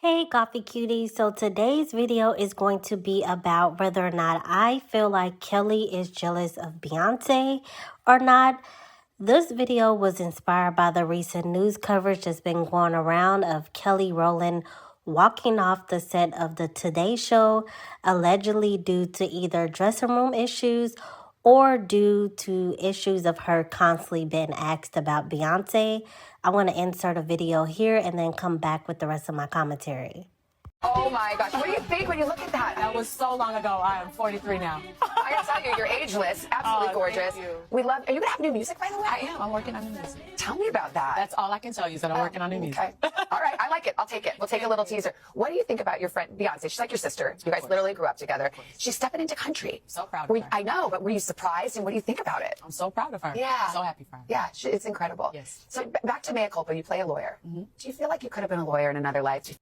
Hey Coffee Cuties, so today's video is going to be about whether or not I feel like Kelly is jealous of Beyonce or not. This video was inspired by the recent news coverage that's been going around of Kelly Rowland walking off the set of the Today Show, allegedly due to either dressing room issues or due to issues of her constantly being asked about Beyonce. I want to insert a video here and then come back with the rest of my commentary. Oh my gosh, what do you think when you look at that? That was so long ago. I am 43 now. I gotta tell you, you're ageless, absolutely gorgeous. Thank you. We love. Are you gonna have new music, by the way? I am. I'm working on new music. Tell me about that. That's all I can tell you is that I'm working on new music. Okay. All right, I like it. I'll take it. We'll take a little teaser. What do you think about your friend Beyonce? She's like your sister. You guys literally grew up together. She's stepping into country. So proud of her. I know, but were you surprised? And what do you think about it? I'm so proud of her. Yeah. I'm so happy for her. Yeah, it's incredible. Yes. So back to Mea Culpa. You play a lawyer. Do you feel like you could have been a lawyer in another life?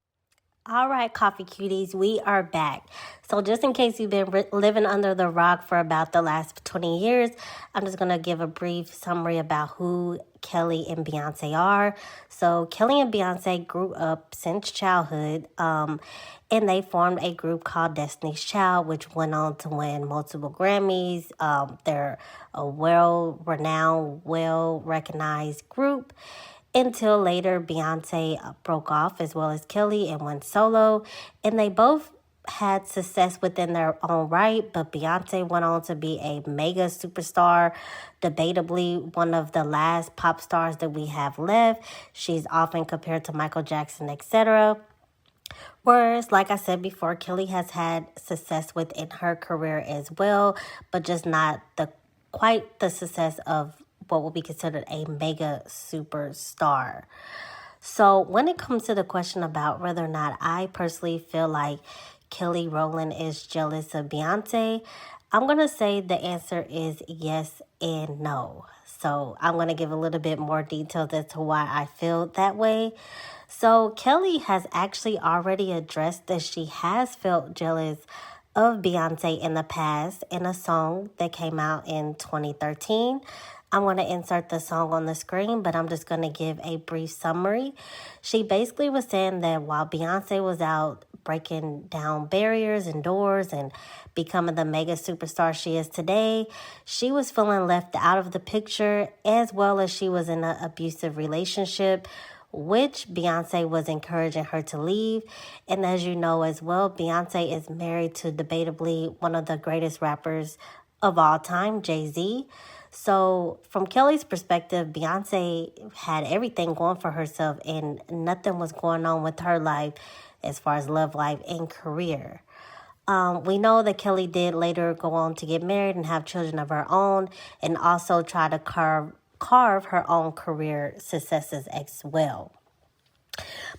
All right, Coffee Cuties, we are back. So just in case you've been living under the rock for about the last 20 years, I'm just going to give a brief summary about who Kelly and Beyonce are. So Kelly and Beyonce grew up since childhood, and they formed a group called Destiny's Child, which went on to win multiple Grammys. They're a well-renowned, well-recognized group. Until later, Beyonce broke off as well as Kelly and went solo. And they both had success within their own right, but Beyonce went on to be a mega superstar, debatably one of the last pop stars that we have left. She's often compared to Michael Jackson, etc. Whereas, like I said before, Kelly has had success within her career as well, but just not quite the success of what will be considered a mega superstar. So when it comes to the question about whether or not I personally feel like Kelly Rowland is jealous of Beyonce, I'm going to say the answer is yes and no. So I'm going to give a little bit more details as to why I feel that way. So Kelly has actually already addressed that she has felt jealous of Beyonce in the past in a song that came out in 2013. I'm going to insert the song on the screen, but I'm just going to give a brief summary. She basically was saying that while Beyonce was out breaking down barriers and doors and becoming the mega superstar she is today, she was feeling left out of the picture, as well as she was in an abusive relationship, which Beyonce was encouraging her to leave. And as you know as well, Beyonce is married to debatably one of the greatest rappers of all time, Jay-Z. So from Kelly's perspective, Beyonce had everything going for herself and nothing was going on with her life as far as love life and career. We know that Kelly did later go on to get married and have children of her own and also try to carve her own career successes as well.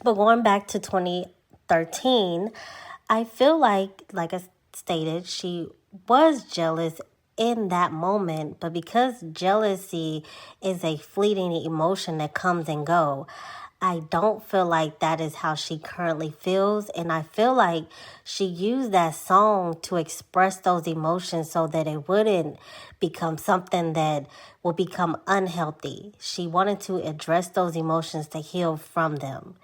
But going back to 2013, I feel like I stated, she was jealous in that moment, but because jealousy is a fleeting emotion that comes and go, I don't feel like that is how she currently feels. And I feel like she used that song to express those emotions so that it wouldn't become something that will become unhealthy. She wanted to address those emotions to heal from them.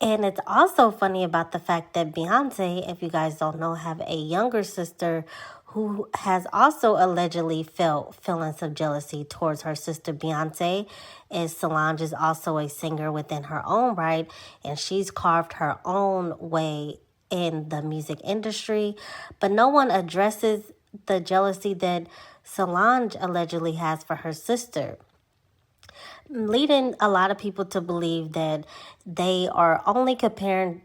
And it's also funny about the fact that Beyonce, if you guys don't know, have a younger sister who has also allegedly felt feelings of jealousy towards her sister Beyonce, as Solange is also a singer within her own right, and she's carved her own way in the music industry. But no one addresses the jealousy that Solange allegedly has for her sister, leading a lot of people to believe that they are only comparing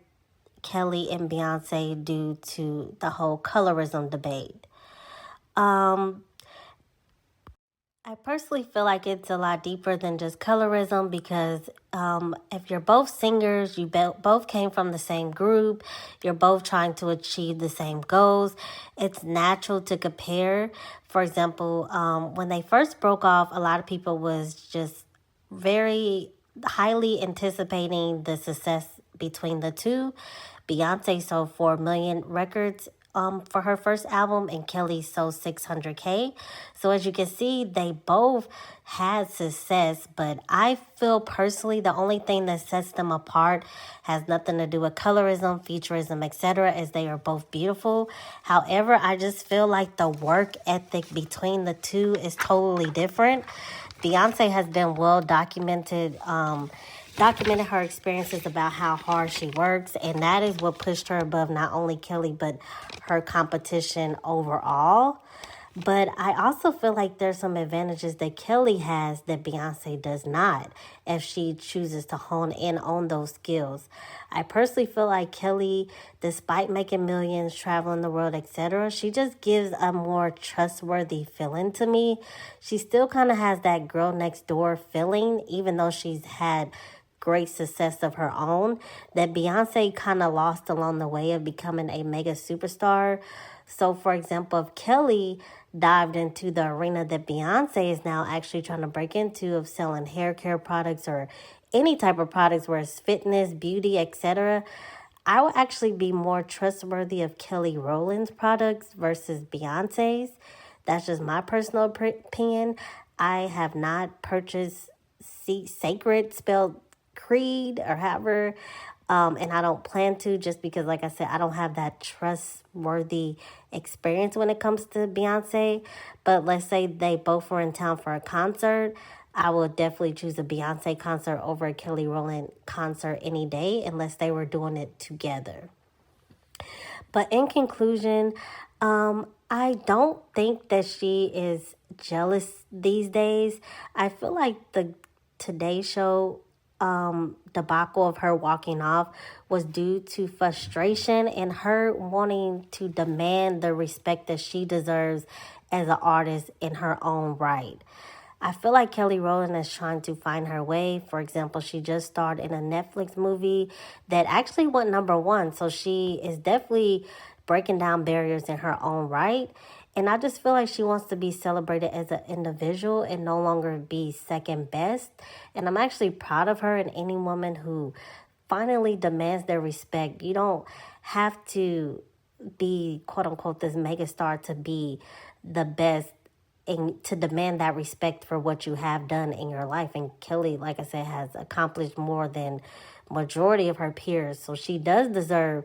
Kelly and Beyonce due to the whole colorism debate. I personally feel like it's a lot deeper than just colorism because if you're both singers, you both came from the same group, you're both trying to achieve the same goals, it's natural to compare. For example, when they first broke off, a lot of people was just very highly anticipating the success between the two. Beyonce sold 4 million records for her first album, and Kelly sold 600K. So as you can see, they both had success, but I feel personally the only thing that sets them apart has nothing to do with colorism, futurism, etc., as they are both beautiful. However, I just feel like the work ethic between the two is totally different. Beyonce has been well documented her experiences about how hard she works, and that is what pushed her above not only Kelly but her competition overall. But I also feel like there's some advantages that Kelly has that Beyonce does not if she chooses to hone in on those skills. I personally feel like Kelly, despite making millions, traveling the world, etc., she just gives a more trustworthy feeling to me. She still kind of has that girl next door feeling, even though she's had great success of her own, that Beyonce kind of lost along the way of becoming a mega superstar. So, for example, if Kelly dived into the arena that Beyonce is now actually trying to break into of selling hair care products or any type of products where it's fitness, beauty, etc., I would actually be more trustworthy of Kelly Rowland's products versus Beyonce's. That's just my personal opinion. I have not purchased Sacred, spelled Creed or however, and I don't plan to, just because, like I said, I don't have that trustworthy experience when it comes to Beyonce. But let's say they both were in town for a concert, I would definitely choose a Beyonce concert over a Kelly Rowland concert any day, unless they were doing it together. But in conclusion, I don't think that she is jealous these days. I feel like the Today Show debacle of her walking off was due to frustration and her wanting to demand the respect that she deserves as an artist in her own right. I feel like Kelly Rowland is trying to find her way. For example, she just starred in a Netflix movie that actually went #1. So she is definitely breaking down barriers in her own right. And I just feel like she wants to be celebrated as an individual and no longer be second best. And I'm actually proud of her and any woman who finally demands their respect. You don't have to be, quote unquote, this megastar to be the best and to demand that respect for what you have done in your life. And Kelly, like I said, has accomplished more than majority of her peers. So she does deserve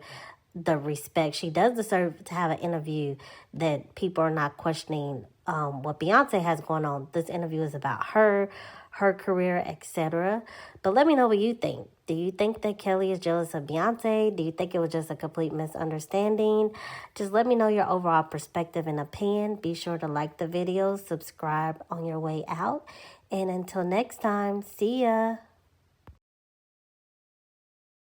the respect. She does deserve to have an interview that people are not questioning what Beyonce has going on. This interview is about her career, etc. But let me know what you think. Do you think that Kelly is jealous of Beyonce? Do you think it was just a complete misunderstanding? Just let me know your overall perspective and opinion. Be sure to like the video, subscribe on your way out. And until next time, see ya.